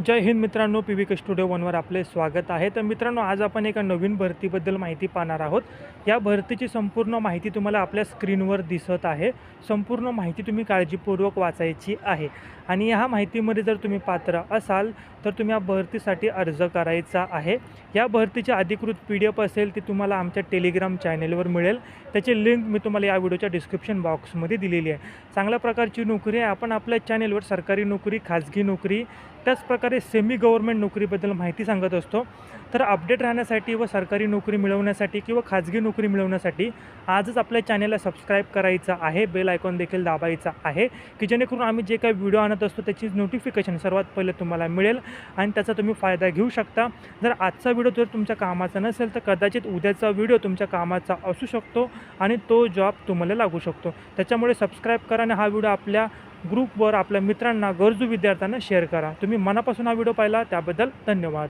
जय हिंद मित्रांनो, PVK studio वनवर आपले स्वागत आहे. तर मित्रांनो, आज आपण एका नवीन भरतीबद्दल माहिती पाहणार आहोत. या भरतीची संपूर्ण माहिती तुम्हाला आपल्या स्क्रीनवर दिसत आहे. संपूर्ण माहिती तुम्ही काळजीपूर्वक वाचायची आहे आणि ह्या माहितीमध्ये जर तुम्ही पात्र असाल तर तुम्ही या भरतीसाठी अर्ज करायचा आहे. या भरतीची अधिकृत PDF असेल ती तुम्हाला आमच्या टेलिग्राम चॅनेलवर मिळेल. त्याची लिंक मी तुम्हाला या व्हिडिओच्या डिस्क्रिप्शन बॉक्समध्ये दिलेली आहे. चांगल्या प्रकारची नोकरी आहे. आपण आपल्या चॅनेलवर सरकारी नोकरी, खाजगी नोकरी, त्याचप्रकारे सेमी गव्हर्नमेंट नोकरीबद्दल माहिती सांगत असतो. तर अपडेट राहण्यासाठी व सरकारी नोकरी मिळवण्यासाठी किंवा खाजगी नोकरी मिळवण्यासाठी आजच आपल्या चॅनेलला सबस्क्राईब करायचं आहे. बेल आयकॉन देखील दाबायचा आहे की जेणेकरून आम्ही जे काही व्हिडिओ आणत असतो त्याची नोटिफिकेशन सर्वात पहिले तुम्हाला मिळेल आणि त्याचा तुम्ही फायदा घेऊ शकता. जर आजचा व्हिडिओ जर तुमच्या कामाचा नसेल तर कदाचित उद्याचा व्हिडिओ तुमच्या कामाचा असू शकतो आणि तो जॉब तुम्हाला लागू शकतो. त्याच्यामुळे सबस्क्राईब करा आणि हा व्हिडिओ आपल्या ग्रुपवर आपल्या मित्रांना, गरजू विद्यार्थ्यांना शेअर करा. तुम्ही मनापासून हा व्हिडिओ पाहिला त्याबद्दल धन्यवाद.